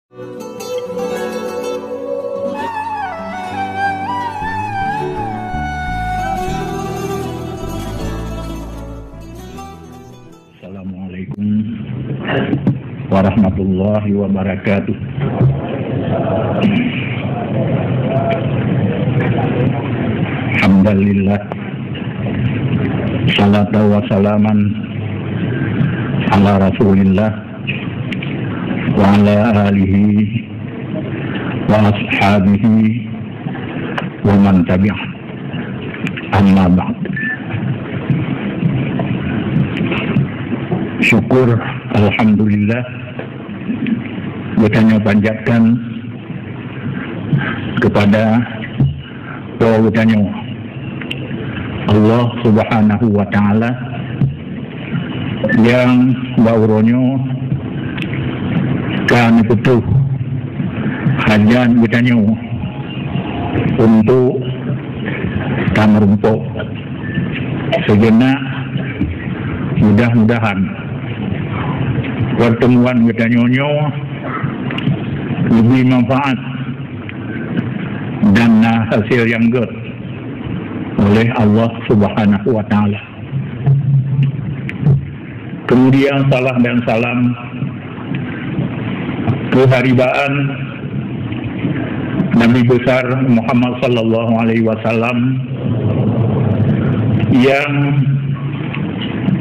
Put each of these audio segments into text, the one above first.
Assalamualaikum warahmatullahi wabarakatuh. Alhamdulillah, salatu wa salaman ala rasulillah wa ala alihi wa ashabihi wa man tabi'ah, amma ba'd. Syukur alhamdulillah kita panjatkan kepada Allah Subhanahu wa Ta'ala yang bauronyo kami butuh hajan bertanya untuk tamerumpok sejenak. Mudah-mudahan pertemuan bertanya lebih manfaat dan hasil yang good oleh Allah Subhanahu wa Ta'ala. Kemudian salam dan salam keharibaan Nabi besar Muhammad sallallahu alaihi wasallam yang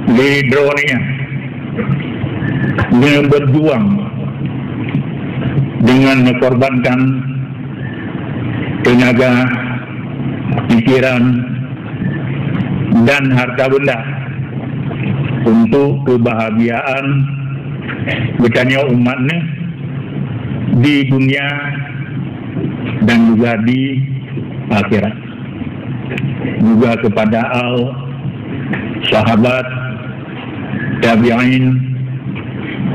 lidronya dia berjuang dengan mengorbankan tenaga, pikiran dan harta benda untuk kebahagiaan bertanya umatnya di dunia dan juga di akhirat. Juga kepada sahabat, tabi'in,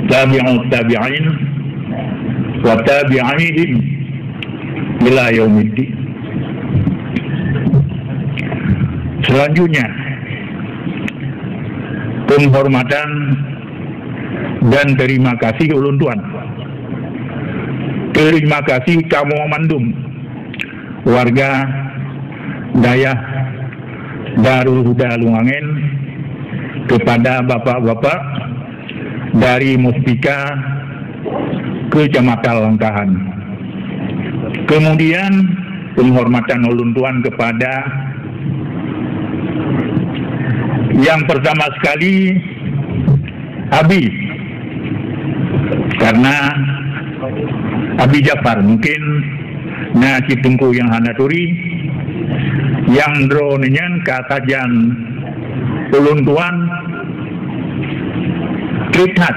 tabi'ut tabi'in wa tabi'ihim ila yaumiddin. Selanjutnya, penghormatan dan terima kasih ulun tuan. Terima kasih kamu mandum warga Dayah Darul Huda Lungangen kepada bapak-bapak dari Muspika Kecamatan Langkahan. Kemudian penghormatan ulun tuan kepada yang pertama sekali Abi, karena Abi Jafar mungkin nasi tungku yang hanaturi yang dronenyan katajan ulun tuan kritat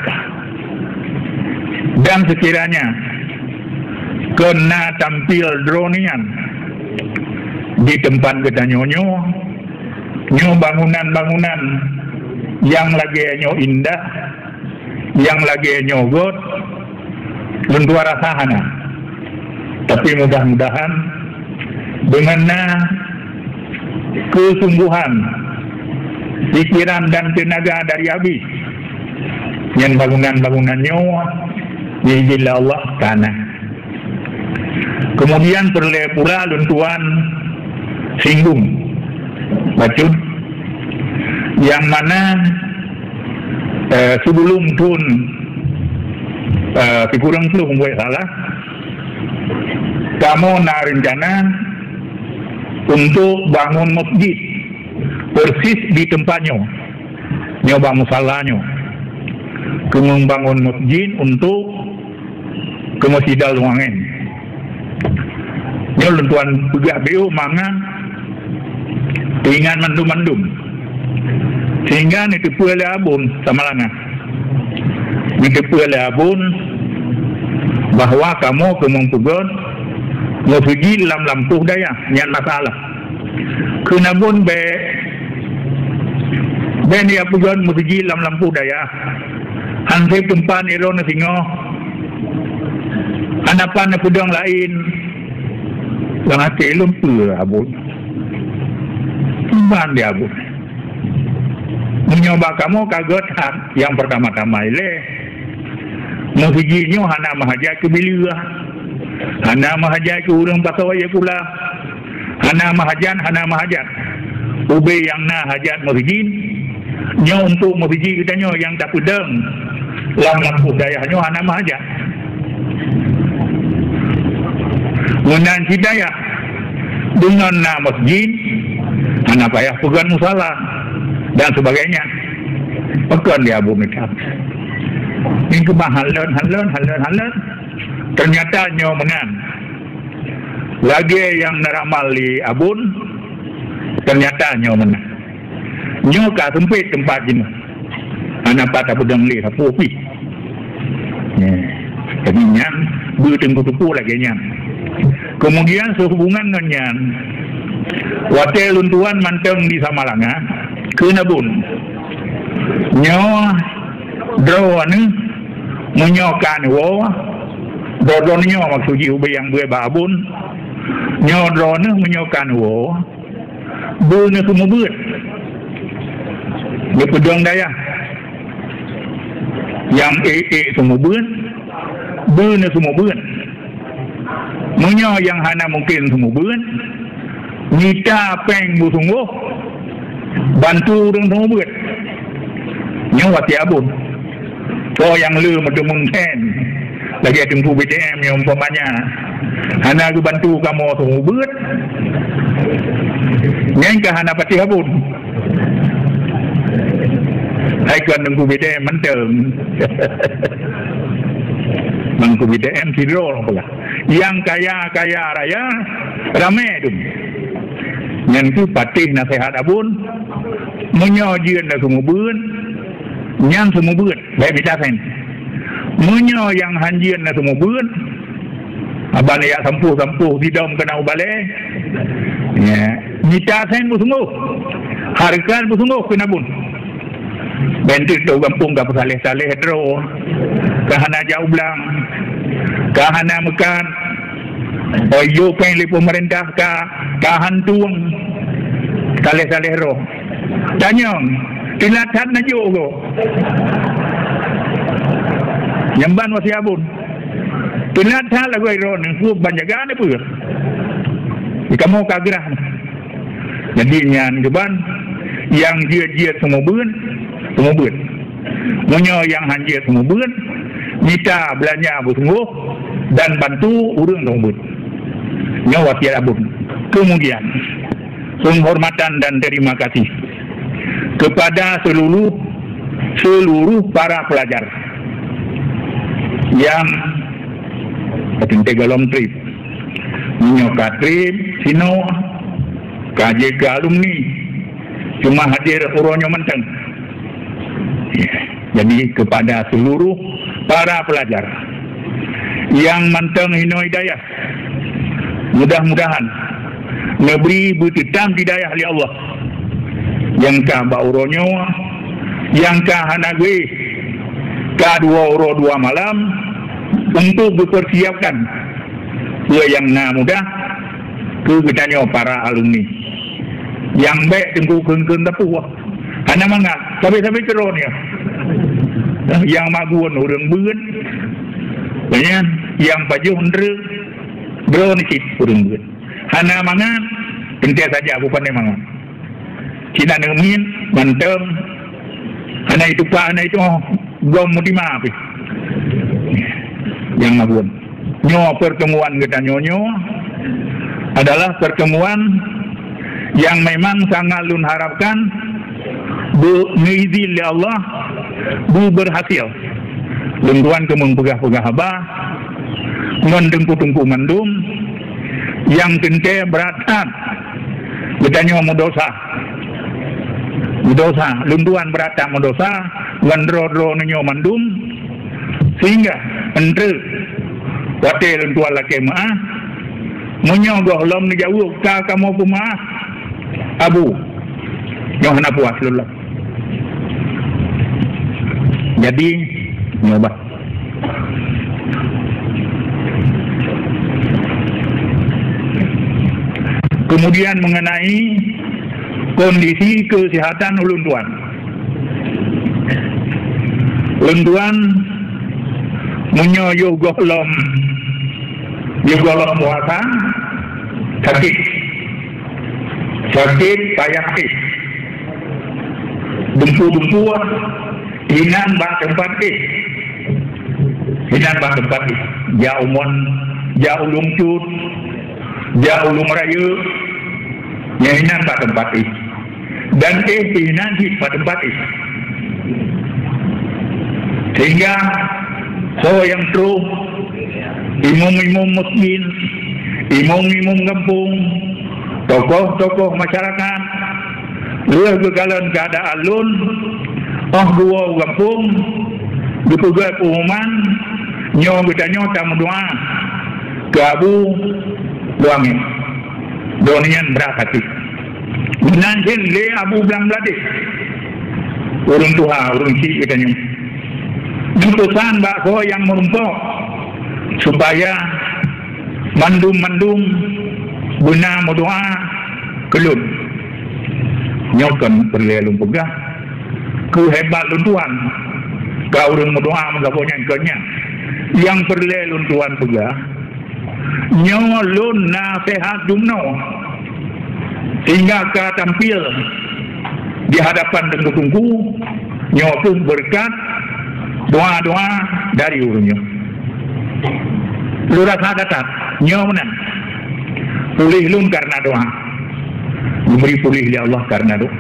dan sekiranya kena tampil dronian di tempat kita nyo bangunan-bangunan yang lagi nyo indah, yang lagi nyo god lentua rasahana. Tapi mudah-mudahan dengan kesungguhan pikiran dan tenaga dari Abi yang bangunan-bangunannya diizin Allah tanah. Kemudian perlu pula luntuan singgung bacun yang mana sebelum tun kurang belum buat salah kamu nak rencana untuk bangun masjid persis di tempatnya nyoba musalahnya kemudian bangun masjid untuk ke Masjid Al-Lungangen. Nyo lentuan pegak BU mangan ingat mandum-mandum sehingga ni tipu oleh abun sama lana ni tipu oleh abun bahwa kamu kemungkinan mau pergi lampuh daya niat masalah kenabun be ni apa kan mau pergi lampuh daya hansip tempat iron singo anapan pedang lain yang hati lumpur abun Tuhan dia abun menyoba kamu kaget yang pertama-tama ile Mahijinyo hana mahajat ke bililah, hana mahajat ke urang pasawaya kula, hana mahajat. Ube yang na hajat mahijin, nyo untuk mahiji kita nyo yang tak pedang, lamang budayanya hana mahajat. Munan hidayah dengan na masjid, hana payah pegang musalah dan sebagainya. Pekan dia Abu Mikam. Ini kebahalan, halan. Ternyata nyo menang. Lagi yang neramal di Abun, ternyata nyo menang. Nyo ka sempit tempat jenuh. Anak patah pedang li, rapupi. Jadi nyan, bertengku-tengku lagi nyan. Kemudian sehubungan dengan nyan, wakil luntuan manteng di Samalanga, ke Nabun. Nyo, draw ni, menyokan wo, dodon nyo maksudnya ube yang gue babun, nyo draw ni menyokan wo, bune semua ber, dia pedang daya, yang semua ber, bune semua ber, menyo yang hana mungkin semua ber, nyita peng bu sungguh, bantu dengan semua ber. Nyo wati Abun. So yang lu mendemun ten. Lagi ada tunggu BTM yang umpamanya. Hana aku bantu kamu semua buat. Yang ke hana pati Abun. Hai kan tunggu BTM menteng. Tunggu BTM sidro pula. Yang kaya raya ramai tu. Yang tu patih nasihat Abun. Menyojian dah semua buat. Yang semua buat, baik minta sen. Menyo yang hanjian na semua buat. Abang ya sampuh tidak kena ubale. Ya, minta sen bu sungguh. Harga bu sungguh kena bun. Bentuk tu kampung ka saleh-saleh dro. Kahana jauh belang. Kahana mekan. Oyo pen li pemerintah kahan tuang. Saleh-saleh ro. Tanyong Tilatan na juga. Nyamban wasi Abun. Tilatan lagu iron ku banjagaan apa? Kamu kagerah. Jadi nyan geban yang dia semua bun. Munyo yang hanjir semua bun. Minta belanja bersungguh dan bantu urang semua bun. Nyo wasi Abun. Kemudian penghormatan dan terima kasih kepada seluruh para pelajar yang tegalom trip menyokat trip sino KJK alumni cuma hadir uronyo menteng. Jadi kepada seluruh para pelajar yang menteng hino hidayah, mudah-mudahan negeri bertetam hidayah oleh Allah. Yang ka bauronyo, yang ka hanagwe, ka 2 uro 2 malam untuk dipersiapkan yang na mudah ke gedanyo para alumni. Yang baik tengku kengkeng tapu hana mangat sampai keron ya. Yang maguan urang beun. Banyak yang pajuh ndre bro nikit urang beun. Hana mangat ente saja bukan mangat. Kita nemin, manteng, anak itu pak, anak itu belum mau dimaafin. Yang mabuan. Nyo pertemuan kita nyonyo adalah pertemuan yang memang sangat lun harapkan mengizin oleh Allah berhasil. Lentuan ke mempegah-pegah abah, mendengku-dengku mendum, yang kente beratan, kita nyo dosa. Dosa, lunduan berata mendosa, ngandro-dro nenyo mandum, sehingga entre wate lunduan laki maah, menyogoh lom ni jauh, kamu pemaah, Abu, yang hana puas lulak. Jadi, nyoba. Kemudian mengenai kondisi kesehatan lunduan munyo yo golom puasa sakit payah dumpu hinan bang tempat ja umon ja ulung cut ja ulung raya hinan bang tempat dan hinan di tempat sehingga yang terus imam-imam muslim, imam-imam kampung, tokoh-tokoh masyarakat, luar kegalan keadaan lun, dua kampung, dipugai pengumuman, nyong kita nyong tamu doa, ke abu luangin, donian berakati, nanjil le abu belang beladih, urung tuha, urung cik kita nyong, jutusan bakso yang merumpok, supaya mandum guna doa kelun nyokan perlelung pegah ku hebat luntuan kau urang doa mengaponya kenya yang perlelung tuan pegah nyolun nasihat dumno sehingga ka tampil di hadapan tengku-tengku nyokun berkat doa-doa dari urungnya lurah sadat nyaw menang pulih lun karena doa diberi pulih ya Allah karena doa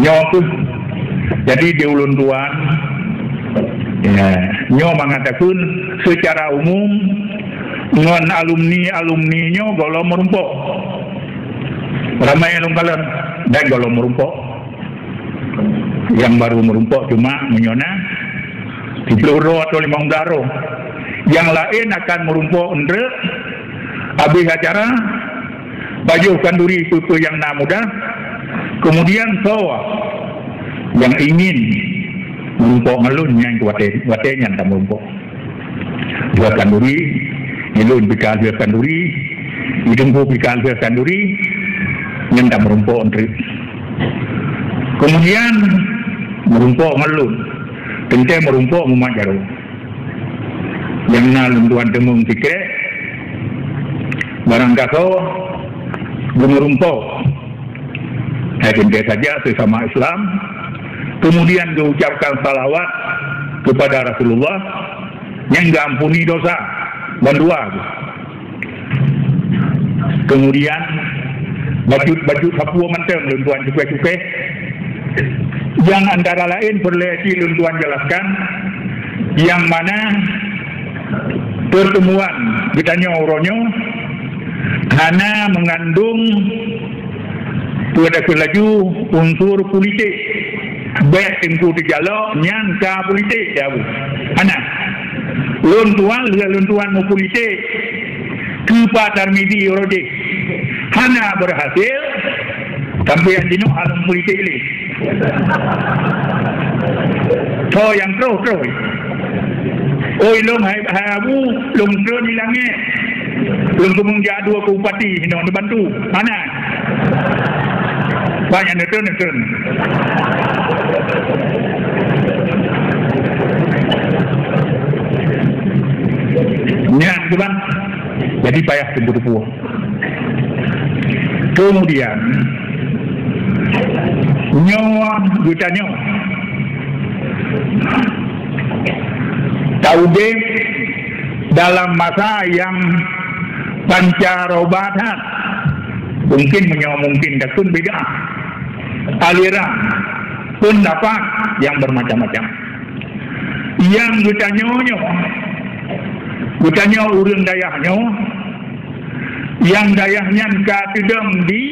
nyaw pun jadi di ulun tuan ya, nyaw mengatakan secara umum ngon alumni nyaw golo merumpok ramai lungkalan dan golo merumpok yang baru merumpok cuma menyona di peluru atau limang daro yang lain akan merumpok endre habis acara baju kanduri pupu yang muda kemudian sawa yang ingin merumpok ngelun yang kuatnya tak merumpok dua kanduri ngelun bikal dua kanduri hidungku bikal dua kanduri yang tak merumpok endre kemudian merumpok ngelun Tentang merumpok mumat jaro. Yang nalun tuan temung sikre. Barang kau merumpok. Tentang saja sesama Islam. Kemudian diucapkan salawat kepada Rasulullah yang diampuni dosa dan dua. Kemudian baju Papua menteng tuan cukai-cukai. Yang antara lain perlesi luntuan jelaskan yang mana pertemuan ditanya oronyo karena mengandung pada kelaju unsur politik baik tengku dijalo nyangka politik ya bu anak luntuan mu politik kepatar midi orode hana berhasil sampai yang dino alam politik ini so yang terus oi long hai abu long terus di langit long tumung jadua ke upati hino dibantu mana banyak neten nyan kuban jadi payah tunggu kemudian nyawa gutanya tauge dalam masa yang pancarobatan mungkin dakun beda aliran pendapat yang bermacam-macam yang gutanya urang dayahnya yang dayahnya katedam di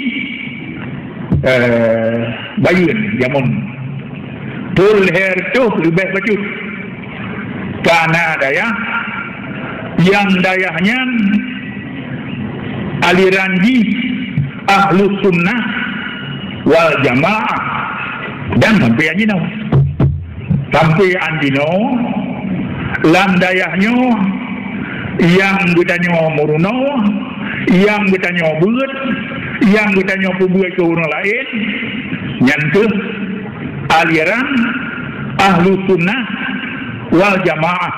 bayun jamun tul her tuh lebih bacut karena dayah yang dayahnya aliran di ahlus sunnah wal jamaah dan sampai anjino lam dayahnya yang bertanya muruno yang bertanya buat yang bertanya buat ke orang lain nyantuh aliran ahlus sunnah wal jamaah.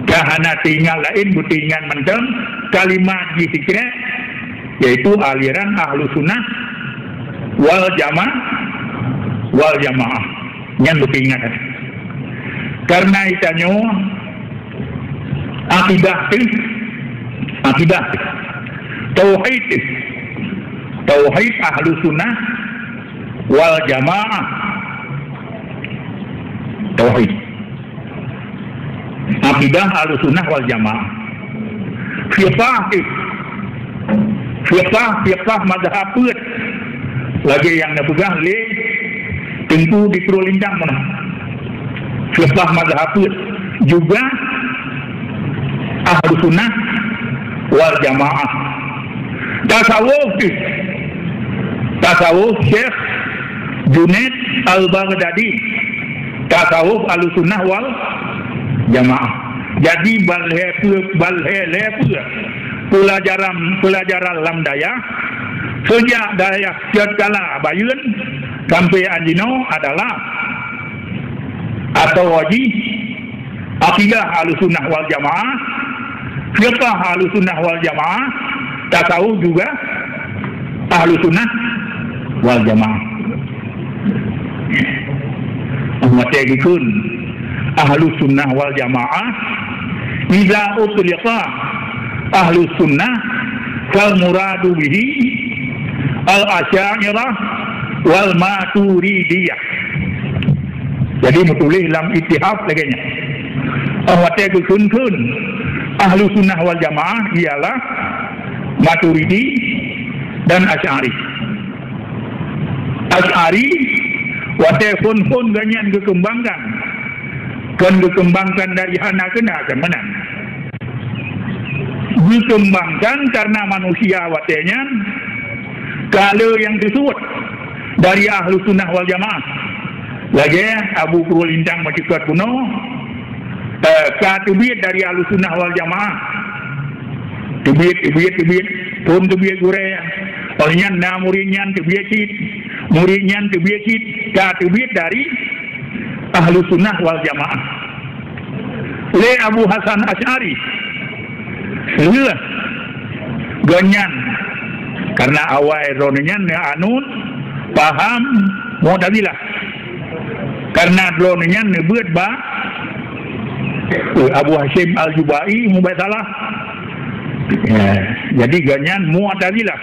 Kahana tinggal lain butingan menteng kalimat zikir yaitu aliran ahlu sunnah wal jamaah yang butingan. Karena itanya akidah tauhid ahlu sunnah wal jamaah, tauhid akidah ahlu sunnah wal jamaah. Fiqah mazhab put lagi yang napegang le tentu di Purulindang mana fiqah mazhab put juga ahlu sunnah wal jamaah. Tasawuf Syekh Junaid Al-Baghdadi, tasawuf ahlu sunnah wal jamaah. Jadi pelajaran lamdaya sejak dayak kala bayun sampai anjino adalah atau wajib akidah ahlussunnah wal jamaah, fiqh ahlussunnah wal jamaah, tasawuf juga ahlussunnah wal jamaah. Umatnya ahlussunnah wal jamaah idza utliqa ahlussunnah fal muradu bihi al-asy'ariyah wal maturidiyah. Jadi mutulih dalam ittihad laganya. Awatnya kun ahlussunnah wal jamaah ialah maturidi dan asy'ari. Asy'ari wate pun ganyan dikembangkan. Kan dikembangkan dari hana kena kan menang. Dikembangkan karena manusia watenya kalau yang disebut dari ahlu sunnah wal jamaah lagi Abu Purulindang macikat kuno katubit dari ahlu sunnah wal jamaah tubit pun tubit gure olehnya na muridnya tubit katubit dari ahlu sunnah wal jamaah. Le Abu Hasan Asy'ari ganyan karena awal ronenya anun paham Mu'tazilah karena ronenya nebeut ba Abu Hasyim Al-Jubai mubay salah ya, jadi ganyan Mu'tazilah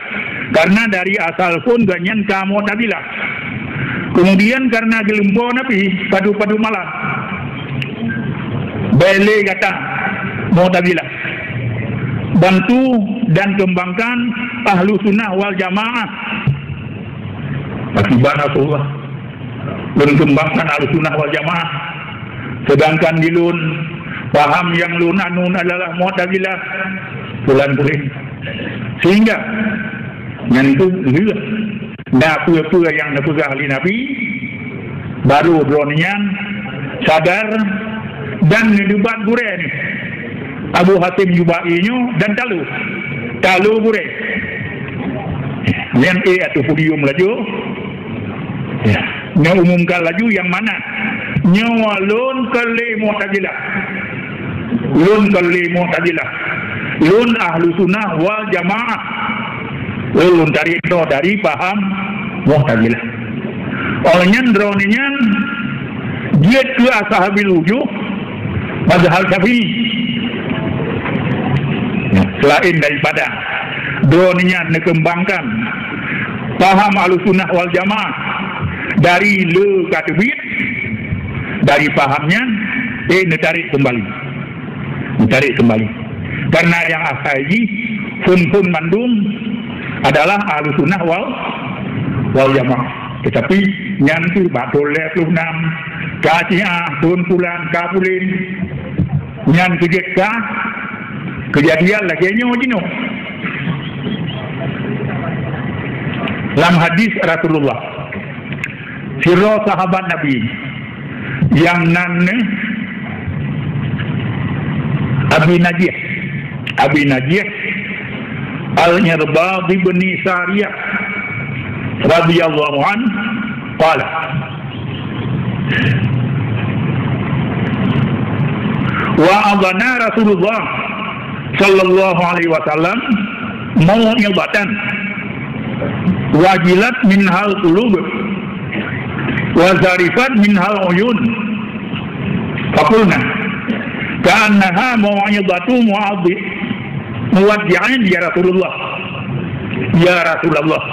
karena dari asal pun ganyan ka Mu'tazilah. Kemudian karena gelempo nabi padu-padu malam bele kata Mu'tazilah bantu dan kembangkan ahlu sunnah wal jamaah akibat Rasulullah dan kembangkan ahlu sunnah wal jamaah, sedangkan di lun paham yang lun anun adalah Mu'tazilah bulan-bulan sehingga yang itu pura-pura yang napegah ahli Nabi baru dronian sadar dan debat gure ni Abu Hatim Jubai'nyo dan talu gure yang atau podium laju ya nya umumkan laju yang mana nyawa lun kali Mu'tazilah lun ahlu sunnah wal jamaah lun dari paham Mu'tazilah. Olehnya droninya dia ke ashabil wujuh mazhab Syafi'i. Selain daripada droninya dikembangkan paham ahlussunnah wal jamaah dari le katubit dari pahamnya ditarik kembali karena yang asaji pun mandum adalah ahlussunnah wal jamaah. Tetapi nyantu batul leflunam kaciah pun pulan kapulin nyan kejadian lagi nyojino dalam hadis Rasulullah sirro sahabat Nabi yang nanne Abi Najih Al-Nyirbad bin Sariyah radhiyallahu an qala Wa adana Rasulullah sallallahu alaihi wasallam mau'izatan wajilat minhal qulub wa zarifat minhal uyun. Faqulna ka'annaha mau'izatu muwaddi'in ya Rasulullah. Ya Rasulullah,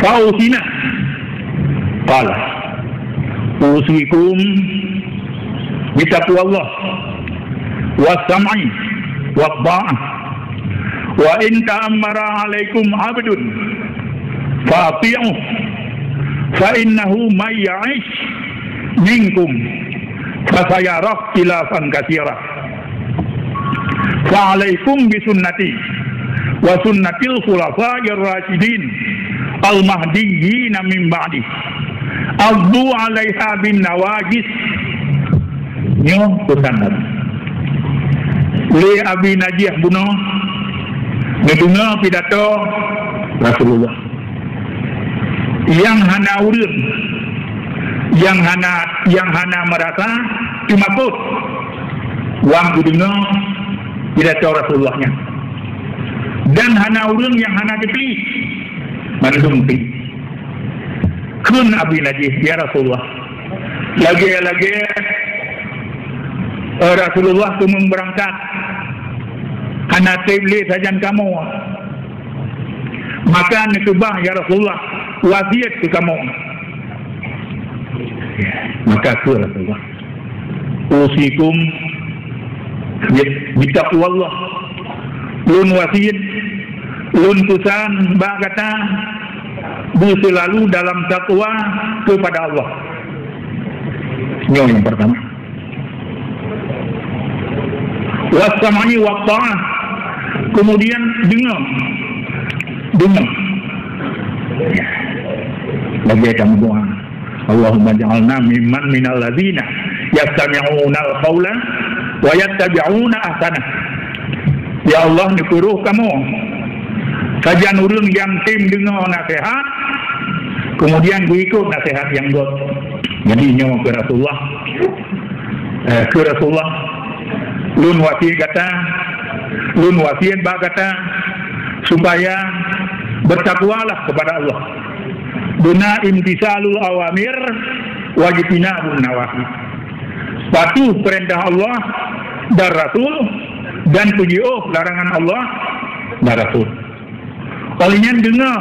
fa'usina. Qala usikum bitaqwallah was-sam'i wat-tha'ah wa in ta'ammara 'alaikum 'abdun fa'ati'uhu fa innahu may ya'ish minkum fasayara ikhtilafan katsira fa 'alaikum bi sunnati wa sunnatil khulafa'ir rasyidin al-mahdiyyin min ba'di addu 'alaiha bin nawajis. Nyo pesan le Abi Najih bunuh ngedengar pidato Rasulullah yang hana urun, yang hana merasa cuma kut wang dengar pidato Rasulullahnya, dan hana urun yang hana keteli mandumpi kun Abi Najih ya Rasulullah lagi Rasulullah tumung berangkat hana tebli sajan kamu, maka nekebah ya Rasulullah wasiat ke kamu. Maka ke Rasulullah usikum bitaqwallah, lun wasiat lun tusan ba kata berselalu dalam takwa kepada Allah. Yang pertama was-sam'i wat-tha'ah, kemudian dengar bagi kamu doa Allahumma ja'alna mimman minal ladzina yastami'una al-qawla wa yattabi'una ahsanah. Ya Allah, dikuruh kamu sajan urang yang tim dengar nasihat kemudian ikut nasihat yang buat. Jadi nyawa ke Rasulullah lun wasiat kata supaya bertakwalah kepada Allah duna imtisalul awamir wajibinabun nawahi, patuh perintah Allah dan Rasul dan tujuh larangan Allah dan Rasul. Olehnya dengar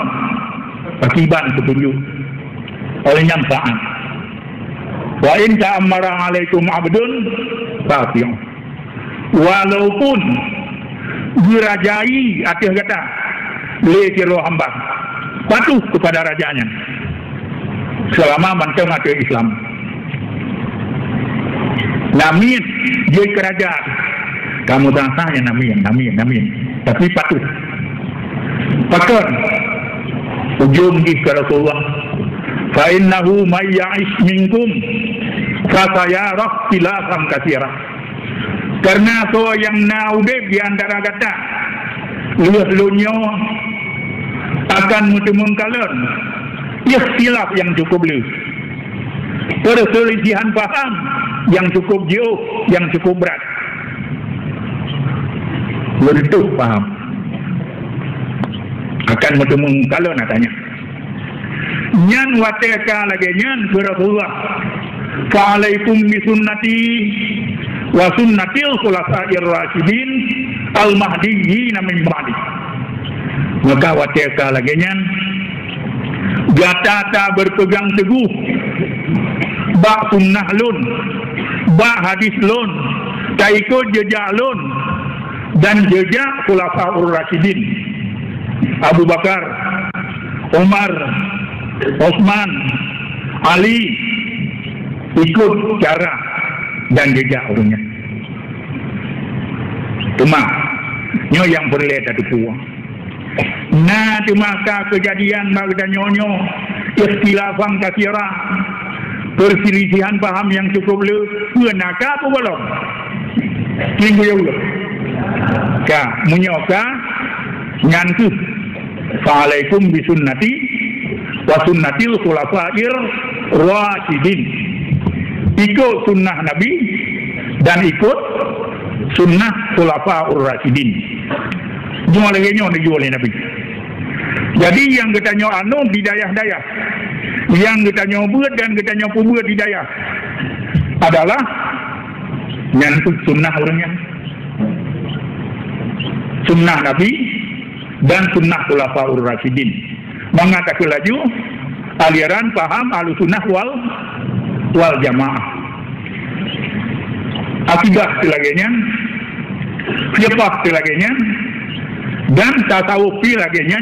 akibat petunjuk, olehnya taat. Wa in ta'ammara 'alaikum 'abdun fa'ti'u, walaupun dirajai atas kata lekiro hamba patuh kepada rajanya selama manteng atas Islam. Namin dia kerajaan kamu tanya namin tapi patuh pakar ujung di Rasulullah fa innahu may ya'ish minkum fasayara ikhtilafan katsira. Karena so yang naudib di antara kata lunyah akan mutemun kalon ikhtilaf yang cukup luas, perselisihan paham yang cukup jauh, yang cukup berat. Bertuh paham akan mutemun kalon katanya. Nyan wateka lagi nyan Rasulullah fa'alaikum bisunnati wa sunnatil khulafa'ir rasyidin al-mahdiyyin min ba'di. Maka wateka lagi nyan gatata berpegang teguh ba sunnah lun, ba hadis lun, taikut jejak lun dan jejak khulafa'ur rasyidin Abu Bakar, Umar, Osman, Ali, ikut cara dan jejak orangnya. Cuma nyo yang boleh tadi puang. Nah, cuma kejadian magda nyonyo ikhtilafan katsira, perselisihan paham yang cukup lu, benaka apa belum? Minggu yang lalu. Ka munyoka nyantu. Fa'alaikum bisunnati wa sunnatil khulafa'ir rasyidin. Ikut sunnah Nabi dan ikut sunnah khulafaur rasyidin. Jual lagi dijual oleh Nabi. Jadi yang kita anu hidayah-dayah, yang kita buat dan kita buat hidayah adalah nyantut sunnah orangnya, sunnah Nabi dan sunnah khulafaur rasyidin. Mengatakan laju aliran paham Ahlussunnah wal Jamaah. Akidah selaganya, fiqh selaganya, dan tasawuf selaganya.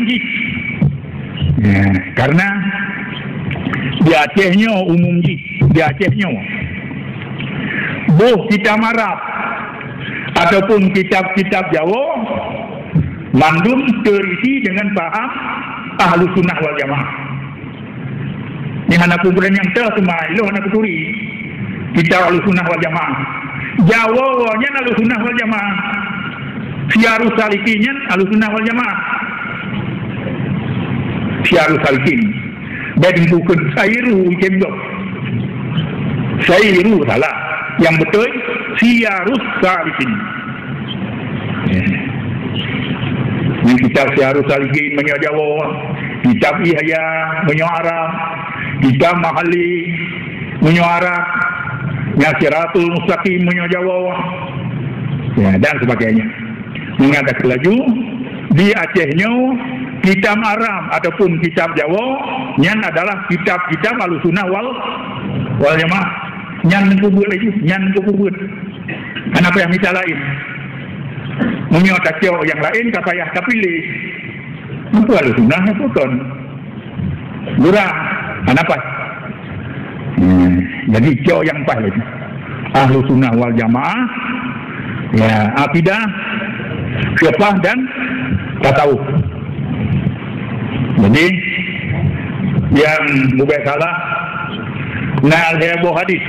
Ya, karena di Acehnya umum di Acehnya buh kitab Arab ataupun kitab-kitab Jawa mandum terisi dengan paham Ahlussunnah wal Jamaah. Ini anak kumpulan yang semua itu anak kuturi kitab Ahlussunnah wal Jamaah. Jawanya Ahlussunnah wal Jamaah, Syarus Salikinnya Ahlussunnah wal Jamaah. Syarus Salikin dan bukan Sairu Jendok, Sairu salah, yang betul Syarus Salikin. Ini kitab Syarus Salikin menyo Jawa, kitab Ihya menyo Arab, kitab Mahali menyo Arab, Siratul Mustaqim menyo Jawa, ya, dan sebagainya. Mengatakan laju di Acehnya kitab Arab ataupun kitab Jawa yang adalah kitab-kitab Ahlussunnah wal Jamaah. Yang kubur lagi, yang kubur. Kenapa yang misal lain? Menyotak yang lain kapayah kapilih. Itu Ahlussunnah itu kan. Durang. Kenapa? Jadi cowok yang pas lagi. Ahlussunnah wal Jamaah, ya, akidah, fiqh dan tasawuf. Jadi yang bukan salah nal heboh hadis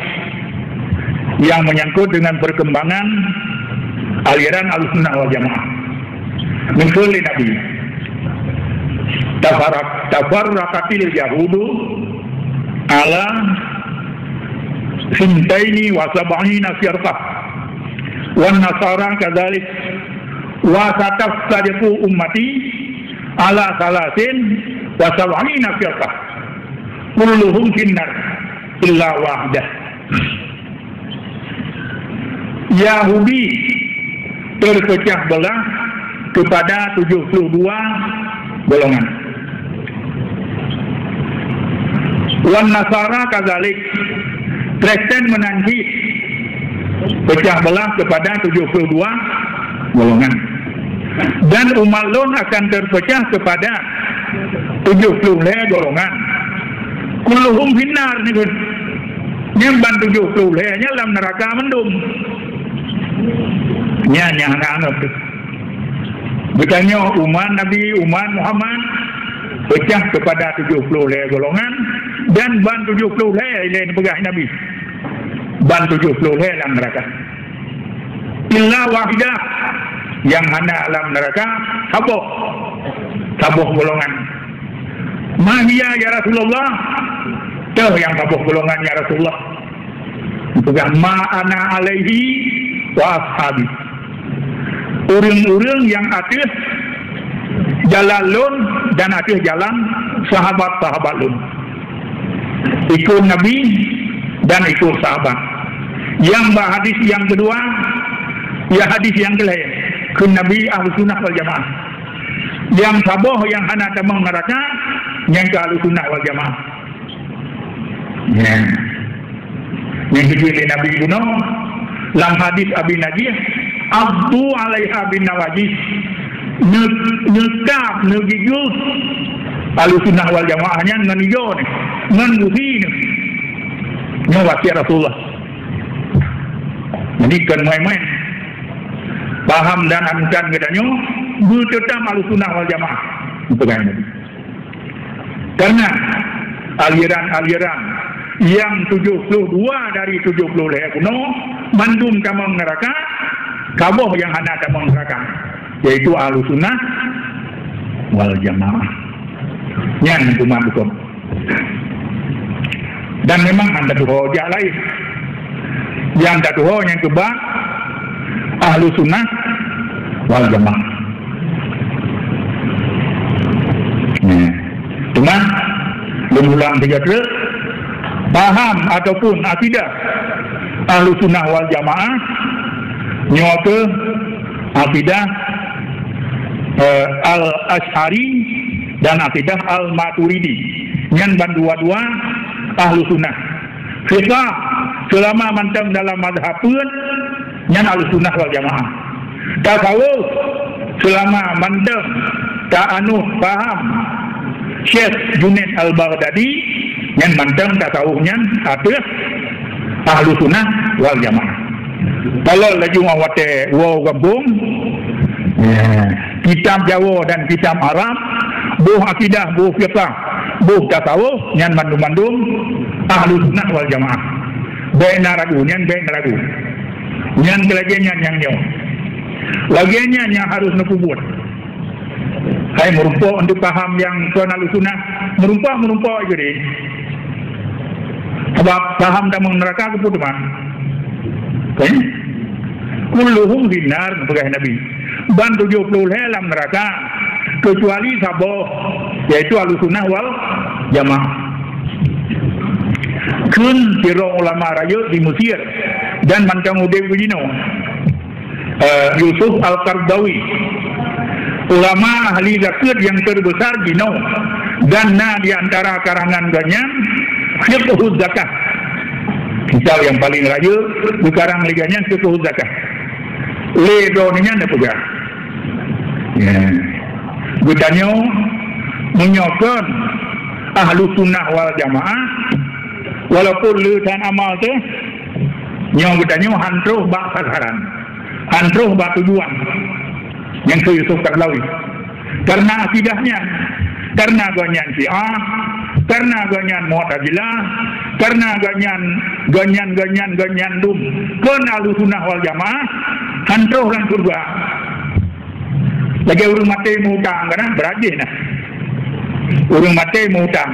yang menyangkut dengan perkembangan aliran Ahlussunnah wal Jamaah. Mengkuli Nabi tafarraqatil yahudu ala sintaini wa sab'ina firqah wan nasara kadzalik wa satafsariqu ummati ala salasin wa sab'ina firqah kulluhum finnar illa wahdah. Yahudi terpecah belah kepada 72 golongan. Wan Nasara kadzalik, Kristen menanti pecah belah kepada 72 golongan. Dan umat lon akan terpecah kepada 70 golongan. Kulluhum finnar nih. Nyemban 70 nya dalam neraka mendung. Nya anak-anak tu. Bertanya umat Nabi, umat Muhammad pecah kepada 70 golongan dan ban 70 lain pegah Nabi. Ban 70 dalam neraka. Illa wahidah, yang hana alam neraka tabuh golongan. Mahia ya Rasulullah, tuh yang tabuh golongan ya Rasulullah. Pegah ma'ana alaihi wa ashabi. Urang-urang yang atis jalan lun dan atis jalan sahabat-sahabat lun. Ikut Nabi dan ikut sahabat. Yang hadis yang kedua, ya hadis yang kelima, ke Nabi Ahlussunnah wal Jamaah. Yang saboh yang hana tamang neraka, yang ke Ahlussunnah wal Jamaah. Ya. Yang kedua Nabi Yuno, dalam hadis Abi Najih, Abdu alaiha bin nawajis, nyekap, ngegigul, Ahlussunnah wal Jamaahnya ngeniyo nih, ngenuhi nih, nyawasi Rasulullah. Jadi kan main-main, paham dan anukan katanya, bertetap Ahlussunnah wal Jamaah. Itu kan Nabi. Karena aliran-aliran yang 72 dari 70 kuno mandum kamang neraka, kaboh yang hana kamang neraka, yaitu Ahlussunnah wal Jamaah. Yang cuma hukum. Dan memang ada hujah lain. yang kedua yang kebak ahlu sunnah wal jamaah. Cuma berulang 3 kali paham ataupun akidah ahlu sunnah wal jamaah nyawa ke akidah al-Asy'ari dan akidah al-Maturidi yang dua-dua ahlu sunnah. Kita selama mantap dalam mazhab pun yang ahlu sunnah wal jamaah. Tasawuf selama mantap tak paham Syekh Junaid Al-Baghdadi yang mantap tasawufnya atas ahlu sunnah wal jamaah. Kalau lagi ngawate wow gabung kitab Jawa dan kitab Arab, buh akidah, buh fiqh, buh tasawuf, yang mandum-mandum ahlu sunnah wal jamaah. Baik ragu, yang baik ragu. Yang kelagiannya yang nyaw. Lagiannya yang harus nakubur. Hai merumpuk untuk paham yang tuan ahlu sunnah, merumpuk aja deh. Sebab paham damang neraka ke teman. Kan? Kulluhum binar, begitu Nabi. Dan 70 dalam neraka kecuali saboh, yaitu ahlu sunnah wal jamaah. Kun siro ulama raya di Mesir dan mancang udah begini Yusuf Al-Qardawi, ulama ahli zakir yang terbesar di dan di antara karangan ganyan fiqh zakat. Kitab yang paling raya di karang liganya fiqh zakat. Ledoninya ada juga. Gudanya menyokong ahlu sunnah wal jamaah walaupun lutan amal tu yang gudanya hantruh bak sasaran, hantruh bak tujuan yang ke Yusuf Qardawi karena akidahnya, karena ganyan Syiah, karena ganyan Mu'tazilah, karena ganyan dum kan ahlu sunnah wal jamaah hantruh dan surga. Lagi urang mati mutang kan berajih nah. Urang mati mutang.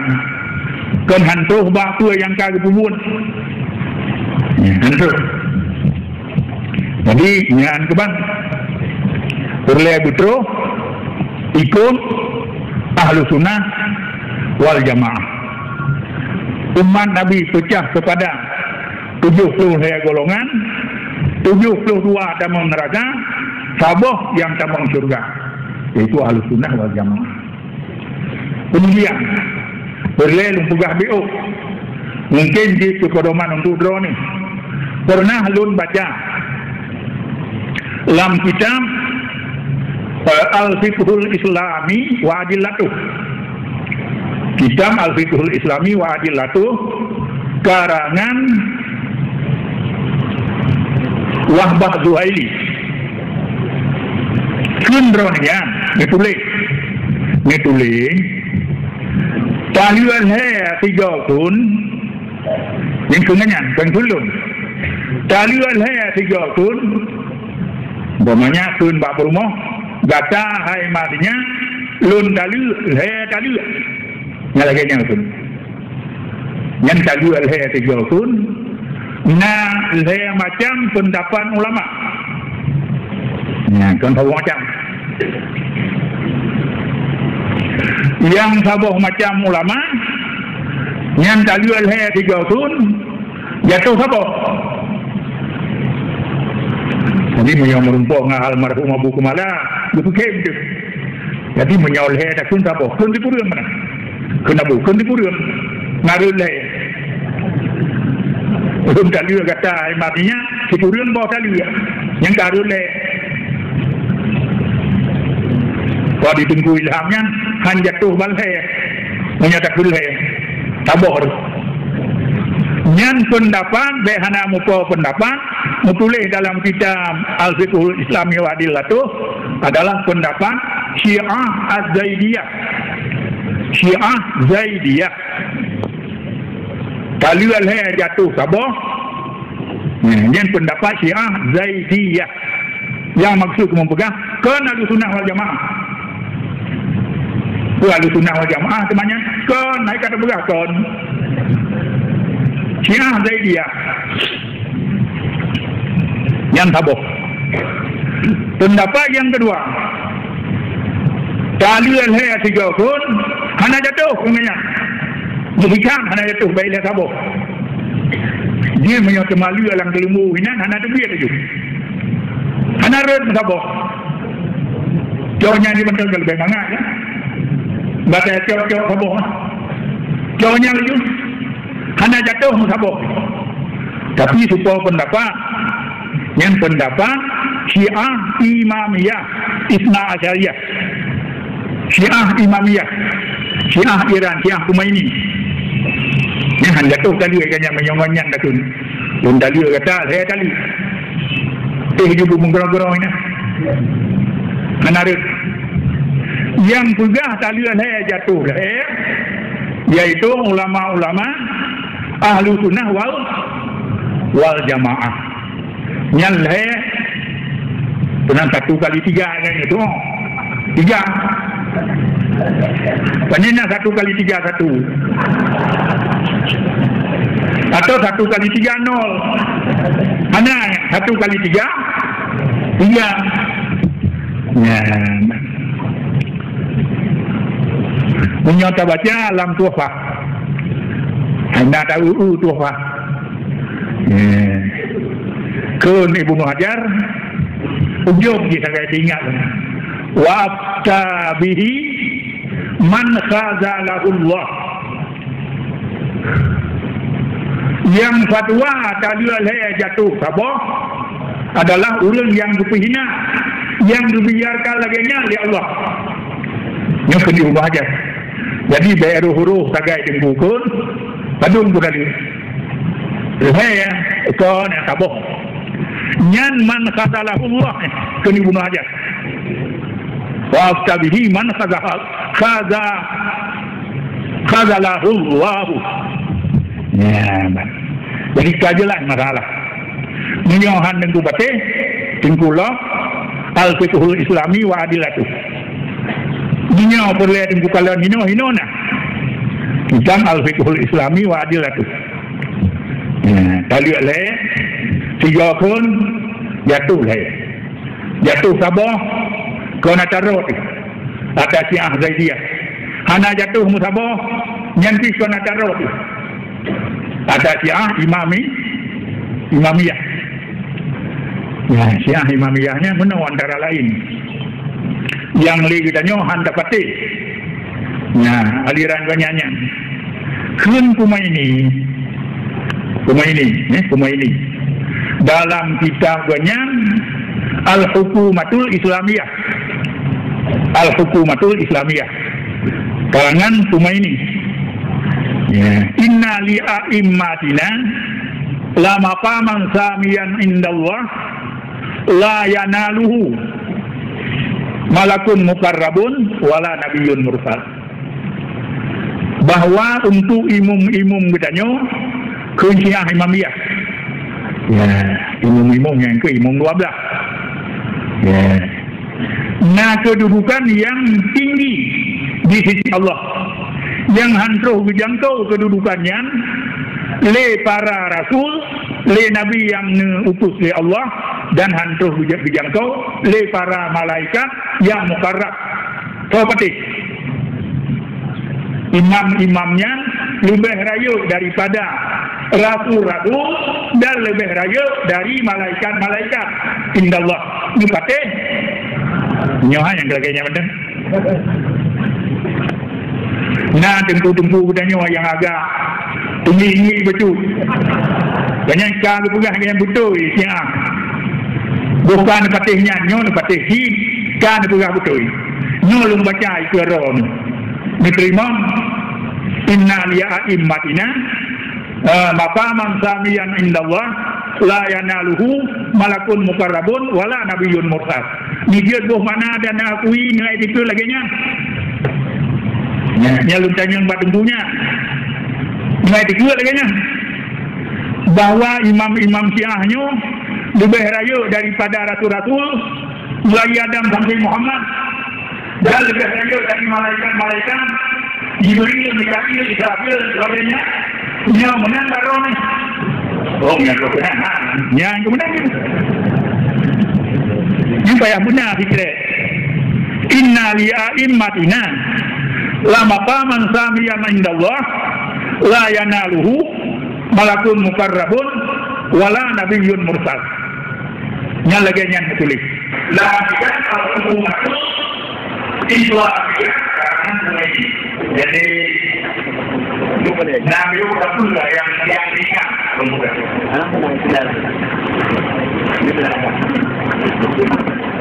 Kan hantu batu yang kagak pubun. Hantu. Jadi nyan keban. Berleh betro ikut ahlu sunnah wal jamaah. Umat Nabi pecah kepada 70 golongan, 72 damang neraka, saboh yang damang surga, yaitu ahlu sunnah wal jamaah. Kemudian berleh lumpugah BO, mungkin di kepedoman untuk drone ni pernah lun baca dalam kitab Al-Fiqhul Islami wa Adillatuh, kitab Al-Fiqhul Islami wa Adillatuh karangan Wahbah Zuhaili. Kendron ya, nitulis talian hai 3 tahun yang kenanya pengkulun talian hai 3 tahun bomanya kun bak rumah gata hai matinya lun tali nyalaganya tu yang talian hai 3 tahun nah saya macam pendapat ulama kan tahu macam yang saboh macam ulama yang talian hai 3 tahun jatuh saboh. Jadi menyau merumpuk dengan almarhum Abu Kumala itu kem tu. Jadi menyau hai tak kun saboh kun di purun mana kenapa kun di purun ngarul hai belum talian kata matinya di purun bawa talian yang karul hai. Kalau ditunggu ilhamnya han jatuh balai menyatakan balai tabor nyan pendapat behana mupo pendapat mutulis dalam kitab Al-Fiqhul Islami wa Adillatuh adalah pendapat Syiah Az-Zaidiyah. Syiah Zaidiyah kali alai jatuh sabah nyan pendapat Syiah Zaidiyah yang maksud mempegang kan ahlu sunnah wal jamaah. Ahlu sunnah wal jamaah temannya kan naik kata berat kan Syiah Zaidiyah Yang tabuh. Pendapat yang kedua, dalil hai tiga pun hana jatuh kemudian. Jadi kan hana jatuh baiklah tabuh. Dia menyatakan malu alang kelembu ini hana tu biar tu. Hana red tabuh. Jauhnya ni betul lebih banyak ya. Baca jauh-jauh tabuh. Jauhnya lagi hana jatuh tabuh. Tapi supaya pendapat yang pendapat Syiah Imamiyah Isna Asyariyah, Syiah Imamiyah, Syiah Iran, Syiah Khomeini. Yang hendak jatuh tadi kayaknya menyongonyan dah tu. Pun tadi kata saya tadi. Juga menggerong-gerong ini. Menarik. Yang pegah tali saya jatuh saya, yaitu ulama-ulama ahlu sunnah wal jamaah. Yang saya pernah 1 kali 3 kan itu. 3. Panjangnya 1 kali 3 1. Atau 1 kali 3 0. Mana 1 kali 3 3. Ya. Menyata baca alam tuhfah. Anda tahu tuhfah. Kun Ibnu Hajar ujung kita kayak ingat. Wa bihi man khazalahullah. Yang fatwa tadi saya jatuh sabah adalah orang yang berhina, yang dibiarkan laginya oleh Allah. Yang kedua aja. Jadi bayar huruf tagai dengkukun, padung pun tadi. Saya ikon sabah. Nyan man khazalahullah kedua aja. Wa bihi man khazalahullah. Ya, jadi kajilah masalah. Menyohan dengan batik, tingkulah al-fiqhul islami wa adilatu. Dinyo perlu dengan kalian hino na. Kita al-fiqhul islami wa adilatu. Tali le, 3 pun jatuh le. Jatuh sabah kau nak tarot. Atas Syiah Zaidiyah. Hana jatuh musabah nyanti kau nak tarot. Ada Syiah Imamiyah. Ya, Syiah Imamiyahnya mana antara lain. Yang lagi tanya handa pati. Ya, aliran banyaknya. Kun Khomeini. Dalam kitab banyak Al-Hukumatul Islamiyah. Kalangan Khomeini. Ya. Inna li'a'immatina la maqaman samiyan indallah la yanaluhu malakun mukarrabun wala nabiyyun mursal. Bahwa untuk imum-imum katanya Syiah Imamiyah. Ya, imum-imum yang ke imum 12. Ya. Nah, kedudukan yang tinggi di sisi Allah. Yang hantuh dijangkau kedudukannya le para rasul, le nabi yang utus oleh Allah, dan hantuh dijangkau le para malaikat yang mukarrab. Seperti imam-imamnya lebih raya daripada rasul-rasul dan lebih raya dari malaikat-malaikat. Indallah. Ini patih nyoha yang kelaganya benar. Nah, tempu-tempu budanya yang agak tinggi betul. Banyak kali pegang yang betul Syiah. Bukan patihnya, nyon patih him, kan pegang betul. Nyon baca Al-Quran. Diterima inna li'a'immatina maqaman samiyan indallah la yanaluhu malakun mukarrabun wala nabiyyun mursal. Ni dia buh mana dan akui nilai itu laginya. Ya luntanya empat tentunya. Nilai itu laginya. Bahwa imam-imam Syiahnya lebih raya daripada rasul-rasul mulai Adam sampai Muhammad, dan lebih raya dari malaikat-malaikat Jibril, Mikail, Israfil, sebagainya. Yang menang baru ni. Oh, yang kemudian. Yang payah benar fikir. Inna li'a'immatina la maqaman samiyan indallah la yanaluhu malakun mukarrabun wala nabiyyun mursal. Yang lagi yang tulis. La kan al-umat Islam jadi Nabi udah pula yang ringan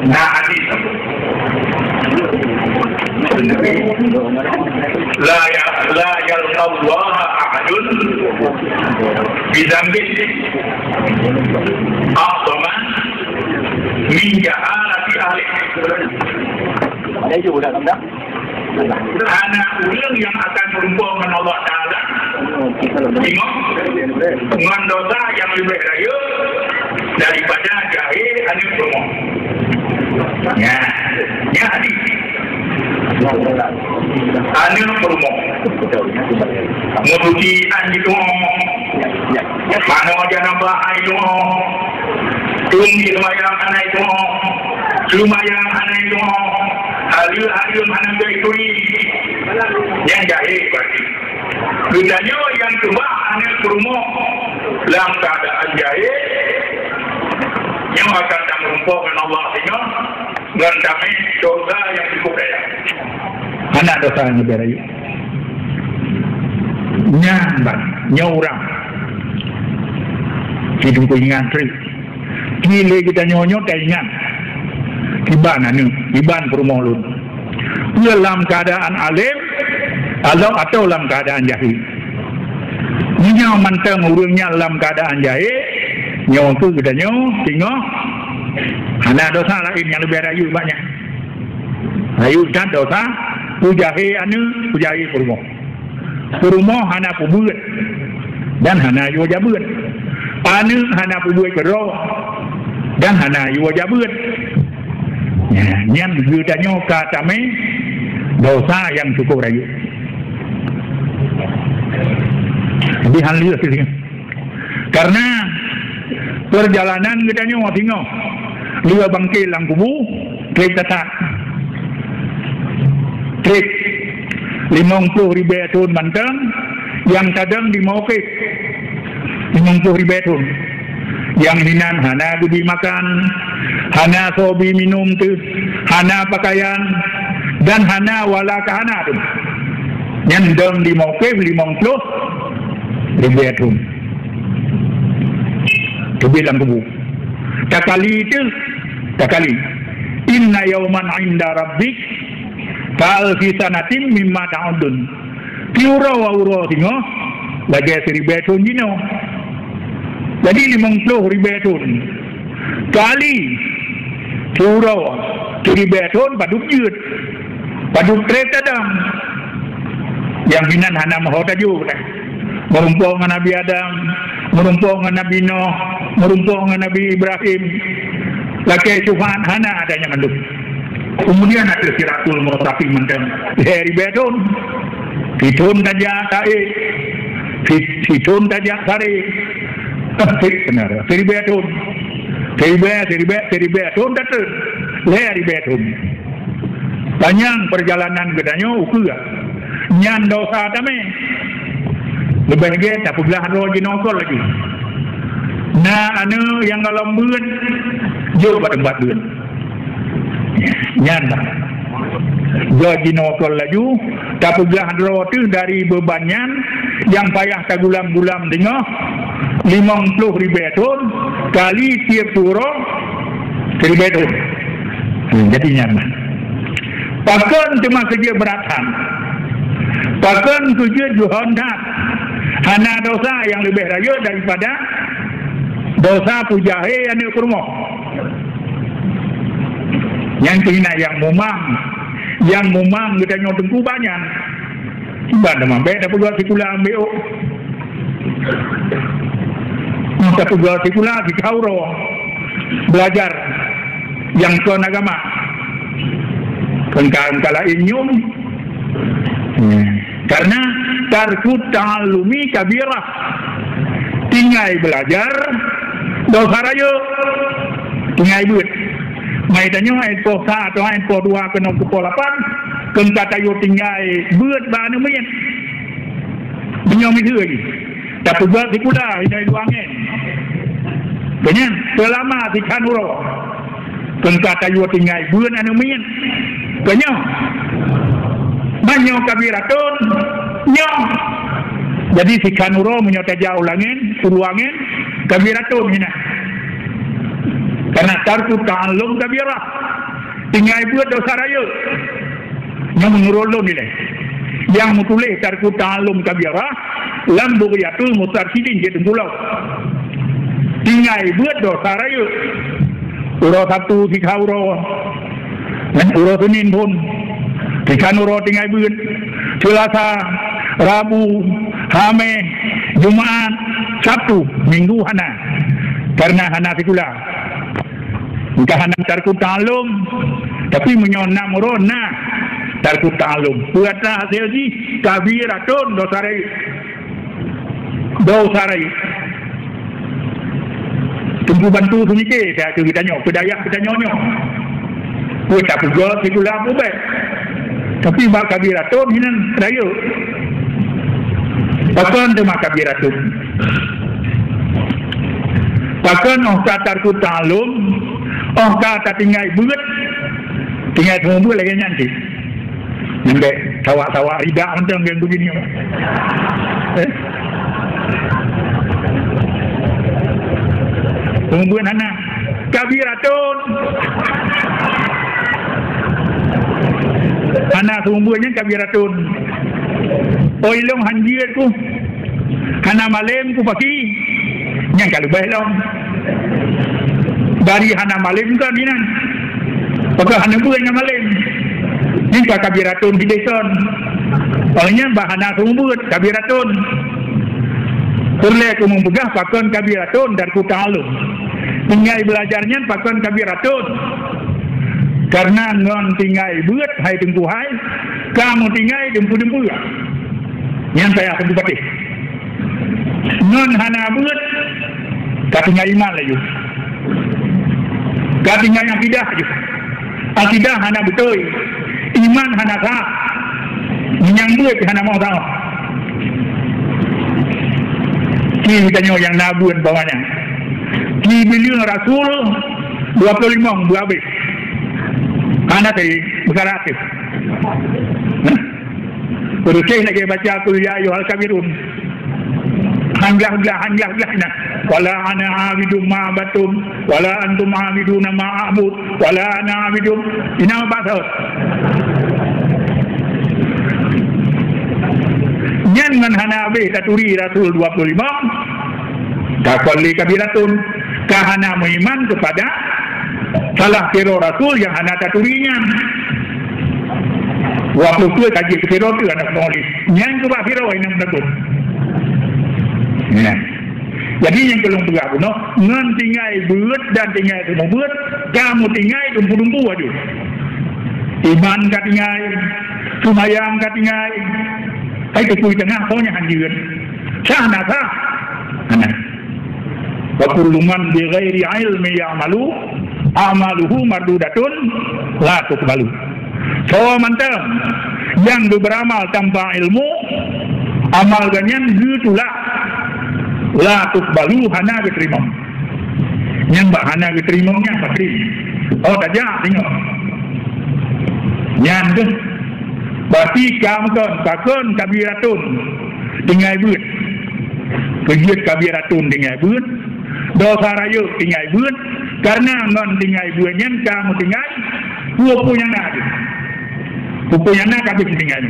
nah hadis la yalqallaha ahadun bidzambin a'zama min ja'alati ahli. Ada juga tak? Anak ulang yang akan berjumpa dengan Allah Ta'ala tengok dengan dosa yang lebih raya daripada jahil anak rumah ya hadis anak rumah menguji anjing mana wajah nampak itu tunggu lumayan anak itu lumayan anak itu Alil mana berikuri yang jahil berarti. Gunanya yang kedua anak rumah dalam keadaan jahil yang akan tak merumpuk dengan Allah sehingga dan kami dosa yang cukup daya. Anak dosa yang berayu. Nyamban, nyorang. Hidup ingat tri. Gile kita nyonyot tak ingat. Iban anu, iban perumah lun. Dia dalam keadaan alim atau dalam keadaan jahil. Nyawa manteng urangnya dalam keadaan jahil, nyawa tu gedanya tengok ada dosa lain yang lebih rayu banyak. Rayu dan dosa pujahil anu, pujahil perumah. Perumah hana pubuat dan hana yu jabuat. Anu hana pubuat kerau dan hana yu jabuat. Yang gudanya katame dosa yang cukup rayu. Jadi hal itu sih. Karena perjalanan gudanya mau tinggal liwa bangkil lang kubu trek tetap trek 50,000 ton manteng yang kadang di Maukit 50,000 ton yang hinan hana budi makan, hana sobi minum tu, hana pakaian, dan hana wala kahana tu. Yang dong di Maukif 50,000 ton. Tu bilang kubu. Tak kali itu, tak kali. Inna yawman inda rabbik ka'al fisanatim mimma ta'udun. Tiura wa ura tengok, lagi 1,000 ton jino. Jadi 50,000 ton kali curau 1,000 ton paduk jut paduk kereta dam yang hinan hana mahu tajuk merumpuk dengan Nabi Adam, merumpuk dengan Nabi Nuh, merumpuk dengan Nabi Ibrahim laki Tuhan hana adanya manduk. Kemudian ada siratul murtafi mentang 1,000 ton hitun tajak taik hitun tajak tarik benar, 1,000 ton. 1,000 ton datang. 1,000 ton. Panjang perjalanan gedanya ukur. Nyan dosa kami. Lebih lagi tak belah roh jinokol lagi. Nah, anu yang kalau bun, jauh pada tempat bun. Nyan dah. Jauh jinokol lagi, tak belah roh tu dari bebannya yang payah kagulam-gulam tengok. 50,000 ton kali tiap turun 1,000 ton. Jadi nyaman. Pakan cuma kerja beratan. Pakan kerja juhandat. Hana dosa yang lebih raya daripada dosa pujahe yang di rumah. Yang kena yang mumang kita nyotengku banyak. Ibadah demam beda pula sikula ambil. Kita pula sikula di kauro belajar yang tuan agama. Kala inyum karena tarkut ta'allumi kabirah, tinggal belajar dosa raya tinggal buat mai tanya ai po sa atau ai po dua kena ke po 8 kena kata yo tinggal beut ba ni men binyo mi thưa gì tapi buat di kuda ini luangin banyak selama di kanuro kena kata yo tinggal beut anu men banyak kabiratun nyong jadi si kanuro menyota jauh langin luangin kabiratun ini karena tarku ta'allum kabirah tinggal buat dosa raya yang menurulun nilai yang mutulis tarku ta'allum kabirah lam bughiyatul mutarsidin jadi pulau tinggal buat dosa raya uro Sabtu tiga uro dan uro Senin pun tiga uro tinggal buat Selasa Rabu Khamis Jumaat Sabtu Minggu hana karena hana sikulah bukan hanya tarku ta'allum tapi menyona murona tarku ta'allum buatlah hasil di kabiratun dosa rai tunggu bantu sunike saya kita nyok pedaya kita nyonyok buat tak pegol sikulah apa baik tapi bak kabiratun hinan raya pakan tema kabiratun pakan tarku ta'allum kata tinggal buat tinggal semua buat lagi nanti sampai tawa-tawa ridak macam yang begini semua buat anak kabiratun anak semua buatnya kabiratun ilong hanjir ku hana malam ku pagi yang kalau baik long dari hana malim kan ni nan pakai hana bulan malim ni kabiratun di desa olehnya bahana sumbut kabiratun terlek membegah pakon kabiratun dan ta'allum tinggal belajarnya pakon kabiratun karena ngon tinggal buat hai tengku hai kamu tinggal dempu-dempu yang saya akan dipatih ngon hana buat katinggal iman lagi katinggal akidah je. Akidah hana betul. Iman hana sah. Menyambut hana mau tahu. Ki tanya yang nabun bawahnya. Ki bilion Rasul 25 dua habis. Hana tadi besar aktif. Terus lagi baca kuliah ayuhal kabirun. Hanglah nah. Wala ana abidum ma batum wala antum abiduna ma a'bud wala ana abidum ina bahasa nyan ngan hana be taturi Rasul 25 takoli kabiratun kahana iman kepada salah kiro Rasul yang hana taturinya waktu tu kaji kiro tu anak nulis nyan ke kiro ini betul ya. Jadi yang kelung tegak pun, ngan tinggal buat dan tinggal semua buat, kamu tinggal dumpu-dumpu aja. Iman kat tinggal, sumayang kat tinggal, hai kepui tengah soalnya hanjir. Sah nak sah, anak. Waktu luman bi ghairi ilmi ya'malu, amaluhu mardudatun la tuqbalu. So mantap, yang beramal tanpa ilmu, amalnya gitulah. La tuqbalu hana diterima. Yang hana diterimanya patri. Oh tak jah tengok. Yang tu berarti kamu takon kabiratun tinggal buat. Kegiat kabiratun tinggal buat. Dosa raya tinggal buat. Karena non tinggal buatnya kamu tinggal pupu yang nak. Pupu yang nak habis tinggal.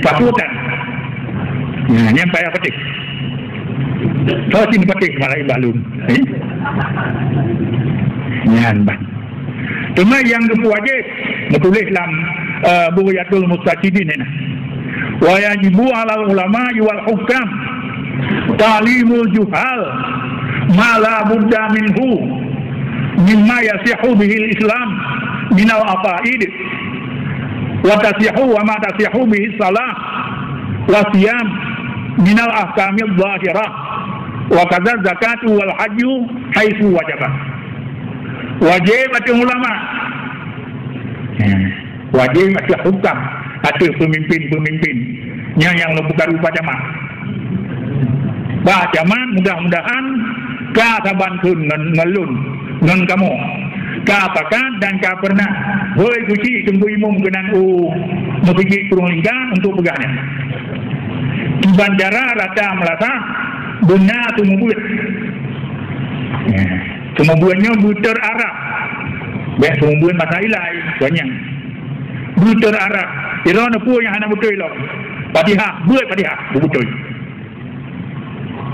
Pasukan. Nah, yang payah petik. So sini petik malah balun. Nyan bang. Cuma yang kepuaje menulis dalam Bughiyatul Mustasidin ini. Wa yajibu 'alal ulama wal hukam ta'limul juhal ma la budda minhu mimma yasihu bihi al-islam min al-aqaid wa tasihu wa ma tasihu bihi salah wa siyam min al-ahkam adh-dhahirah wa kadza zakatu wal hajju haitsu wajaba. Wajib bagi ulama Wajib ada hukam, ada pemimpin-pemimpinnya yang bukan rupa jamaah. Bah zaman mudah-mudahan ka saban kun ngelun ngen kamu ka apakan dan ka pernah hoi kuci tunggu imum kenan mepikir kurung lingkang untuk pegahnya iban jara rata melata benar tumubuat tumubuatnya buter Arab baik tumubuat masa ilai banyak buter Arab irona pun yang anak betul lo Fatihah buat Fatihah betul.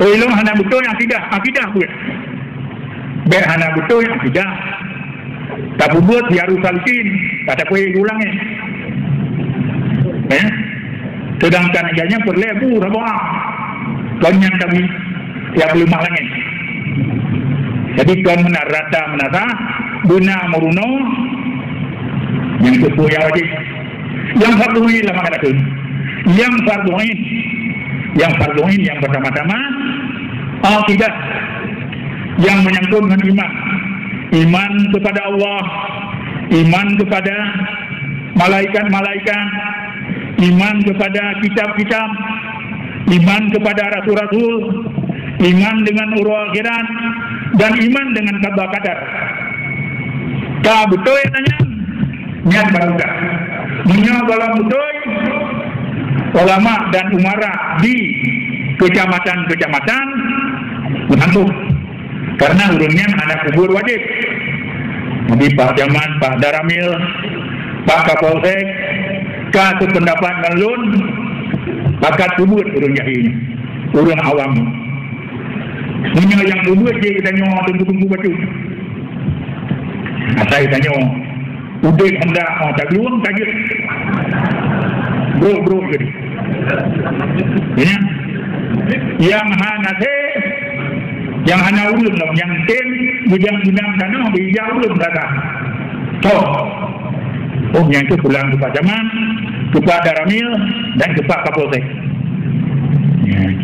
Ilmu hana betul yang akidah buat. Baik hana betul yang akidah. Tak buat biar usalikin, kata kue ulangnya. Sedangkan agaknya berlebu rabuah. Banyak kami yang belum malangin. Jadi kan menarata guna meruno yang kedua yang wajib. Yang fardu ini lama katakan. Yang fardu ini yang pertama-tama akidah yang menyangkut dengan iman kepada Allah, iman kepada malaikat-malaikat, iman kepada kitab-kitab, iman kepada rasul-rasul, iman dengan urul akhirat, dan iman dengan qada qadar. Ka betul ya tanya niat baru dah menyabala betul ulama dan umara di kecamatan menantu karena urunnya ada kubur wajib. Jadi Pak Jaman, Pak Daramil, Pak Kapolsek kasih pendapat ngelun bakat kubur urun jahil urun awam punya yang kubur dia tanya tunggu baju saya tanya udah hendak tak keluar kaget bro jadi ya yang hana ulun lah yang ten bujang-bujang tanah bijak ulun kata yang itu pulang ke Pak Jaman ke Pak Daramil dan ke Pak Kapolsek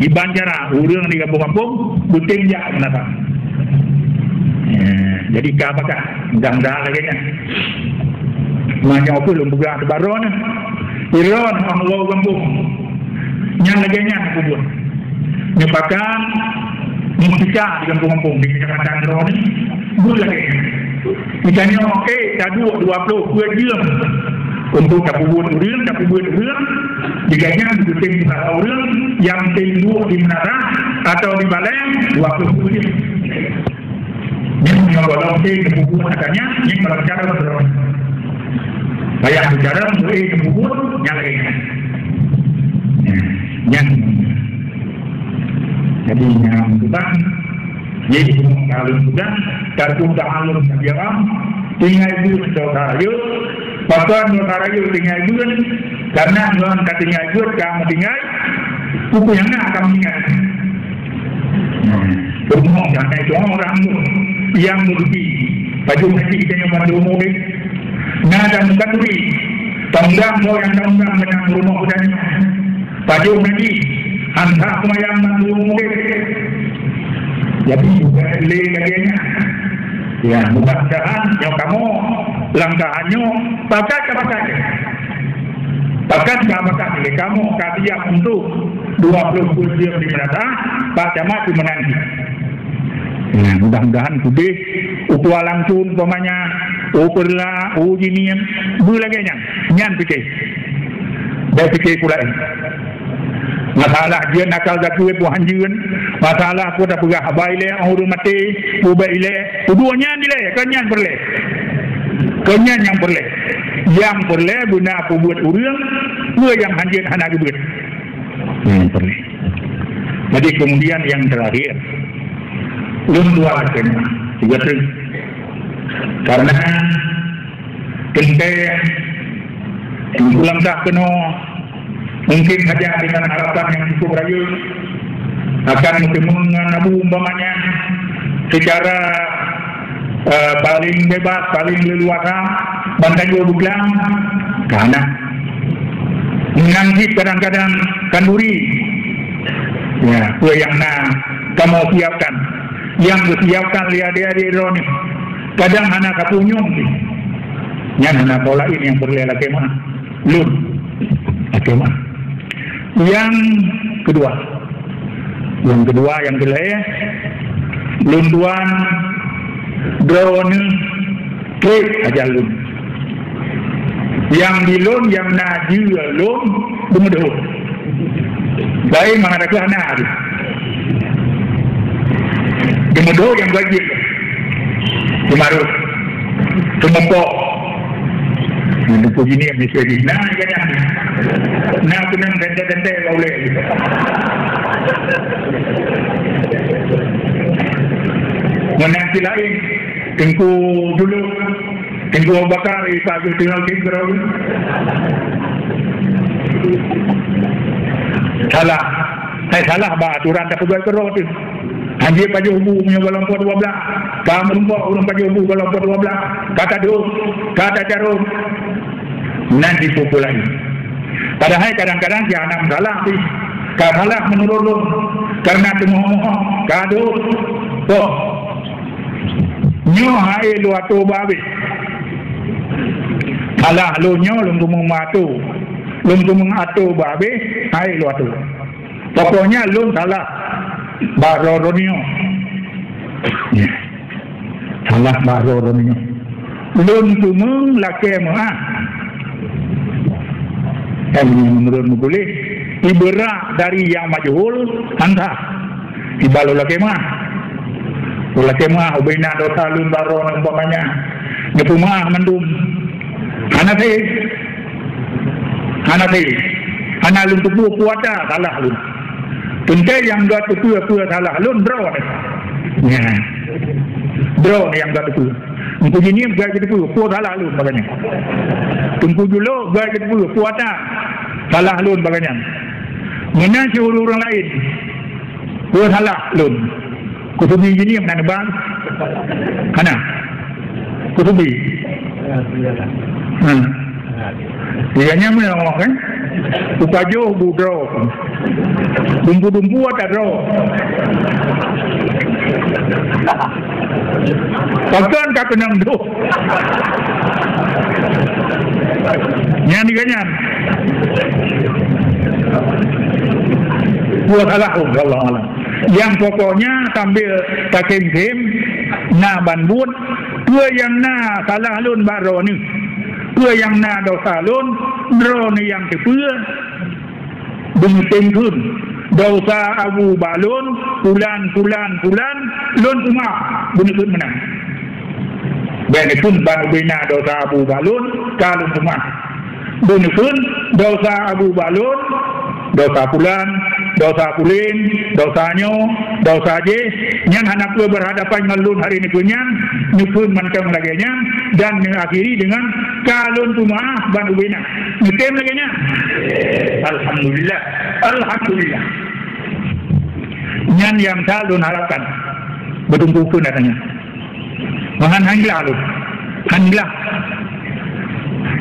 iban cara urang di kampung-kampung buting jak menata jadi ke apakah mudah-mudahan lagi kan makanya apa belum buka kebaruan Iron Allah kampung yang lagi kubur nyepakan musika di kampung-kampung di kecamatan Roni bulan lagi misalnya dah 20 jam untuk kubur urang jikanya dibuting di mana urang yang tinggu di menara atau di balai 20 jam ini mengobolong ke kubur katanya ini kalau cara berapa banyak bicara mulai ke kubur yang lagi yang jadi yang kita jadi kalau sudah kartu alun sejarah tinggal itu saudara bahkan saudara tinggal itu karena non katanya itu kamu tinggal buku yang nak akan ingat berumur dan itu orang yang merugi baju nanti kita yang bantu murid nada mengkaturi tanggang yang tanggang dengan rumah dan baju nanti anda yang bantu murid jadi juga lagi ya mudah-mudahan yang kamu langkahannya pakai kamu kasihan untuk 20 jam di merata Pak Camat menanti mudah-mudahan kudih utua langsung pemanya uperla ujinian bulaganya nyan pikir dari pikir pula masalah dia nakal zakwe buhan jiun masalah aku dah pegah baile orang mati ubaile keduanya nilai kenyan yang boleh guna aku buat urang dua yang hanjin anak buat boleh. Jadi kemudian yang terakhir belum dua kena tiga karena kente ulang tak kena mungkin saja dengan harapan yang cukup rayu akan mengabu umpamanya secara paling bebas, paling leluasa bantai dua bulan karena menangkip kadang-kadang kanduri ya, yang kamu siapkan yang disiapkan lihat dia di ironi kadang anak kapunyung Yang nak pola ini yang perlu laki mah lun laki mah. Yang kedua yang kelih lun tuan drone klik aja lun. Yang dilun yang naju lun bemudah. Baik mana ada anak. Bemudah yang wajib. Dimarut. Tumempok. Nanti puji ni yang mesti di. Nah, kan? Nah, kena tente boleh. Menanti lain, tengku dulu, tengku bakar, satu tinggal tinggal. Salah bah aturan tak perlu kerot. Anjir paju hubu punya balampot 12. Kamu rumpok urang paju hubu balampot 12. Kata duk, kata jarum. Nanti pukul lagi. Padahal kadang-kadang jangan salah sih. Salah menurun karena tengok-tengok kado. Oh. Nyo hai lu atu babe. Salah lu nyo lu tumung matu. Lu tumung atu babe, hai lu atu. Pokoknya lu salah. Baroronio. Ya. Salah baroronio. Lu tumung laki mah. Menurut boleh ibarat dari yang majhul anda ibalo laki mah ubina dosa lun baron umpamanya nyepumah mendum anate ana lun tubuh kuata salah lun tunte yang gat tu salah lun draw ya draw yang gat tu untuk ini gak gitu kuat salah lun baganya tunggu dulu gak gitu kuata salah lun baganya mana suruh orang lain kuat salah lun kutubi ini yang mana bang kana kutubi ianya mana kan upajo budro dumpu ada draw Pakan kak kenang do. Nyanyi ganyan. Buat Allah Allah. Yang pokoknya sambil takim na banbun, dua yang na salah lun baro ni, dua yang na dosa lun, dro ni yang kepua, bunting kun. Dosa Abu Balun pulan lun cuma bunyi menang. Bani pun banu bina dosa Abu Balun kalun cuma bunyi pun dosa Abu Balun dosa pulan dosa pulin dosanya dosa je nyan anak gue berhadapan dengan lun hari ini punya nyukun mancang laganya dan mengakhiri dengan kalun cuma banu bina nyetem laganya. Alhamdulillah nyan yang talun harapkan bertumpu katanya mahan hanglah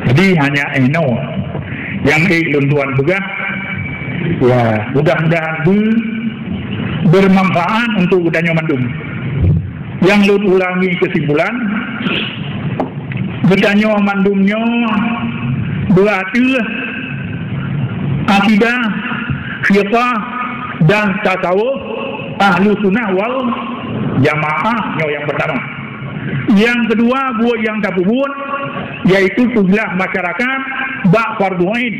jadi hanya eno yang ilun tuan begah ya mudah-mudahan bermanfaat untuk udahnya mandum yang lu ulangi kesimpulan bedanya mandumnya berarti akidah fiqah dan tasawuf ahlu sunnah wal jamaah yang pertama. Yang kedua buat yang kabubun yaitu tujulah masyarakat bak fardu ain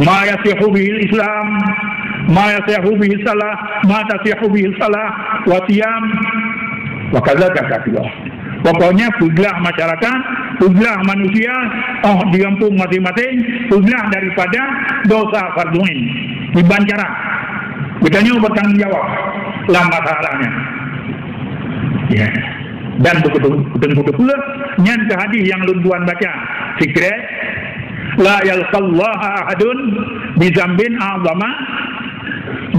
ma yasihu bil Islam ma yasihu bil salah ma tasihu bil salah wa siyam wa kadzaka kafirah. Pokoknya tujulah masyarakat, tujulah manusia di kampung masing-masing, tujulah daripada dosa fardu ain dibancara. Bedanya bertanggung jawab lah masalahnya. Ya. Dan betul-betul pula nyan ke hadis yang lunduan baca sikret la yalqallaha ahadun bi dzambin a'zama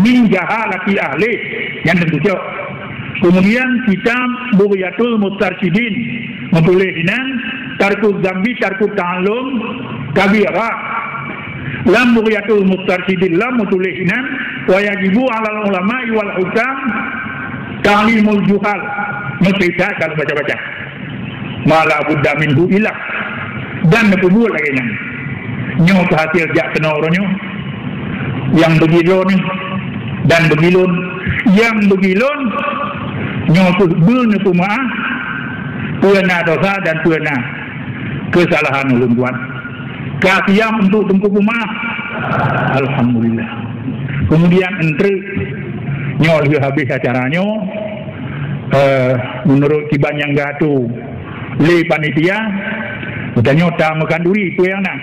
min jahalati ahli yang tentu. Kemudian kitab Bughyatul Mustarsyidin membolehkan tarku dzambi tarku ta'allum kabira lam Bughyatul Mustarsyidin lam membolehkan wa yajibu 'alal ulama'i wal hukam ta'limul juhal. Mesti kalau baca-baca malah buddha minhu ilah dan nepubul lagi nyo hasil jak kena orangnya yang begilo ni dan begilun yang begilun nyo bul nepu maaf pernah dosa dan pernah kesalahan ulun tuan kasiam untuk tempuh maaf alhamdulillah. Kemudian entre nyo habis acaranya menurut kiban yang gatu le panitia kita nyota mekanduri tu yang nak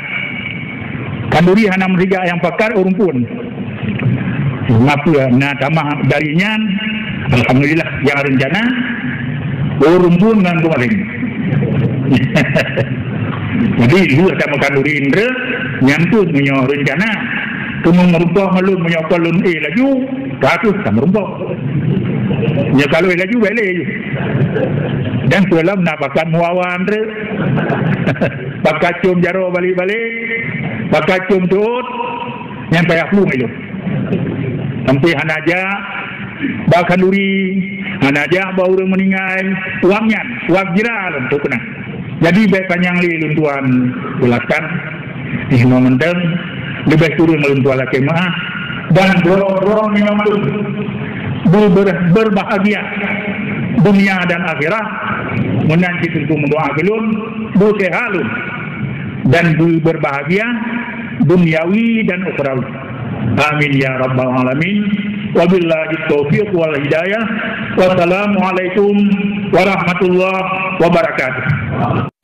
kanduri hana meriga yang pakar urumpun ngapa na tamah darinya alhamdulillah yang rencana urumpun dengan kemarin jadi dua sama kanduri indra nyantut menyo rencana tumung merumpah melun menyokolun laju ratus sama merumpah ya kalau laju balik dan dalam napakan muawan re pakai cium jaro balik-balik pakai cium tuut yang payah lu itu sampai hanaja bahkan duri hanaja baru meninggal uangnya uang jiral untuk kena jadi baik yang lilun tuan jelaskan di momentum lebih turun meluntuan laki mah dan dorong yang berbahagia dunia dan akhirat menanti tentu mendoa kelun busehalun dan berbahagia duniawi dan ukhrawi amin ya rabbal alamin wabillahi taufiq wal hidayah wassalamualaikum warahmatullahi wabarakatuh.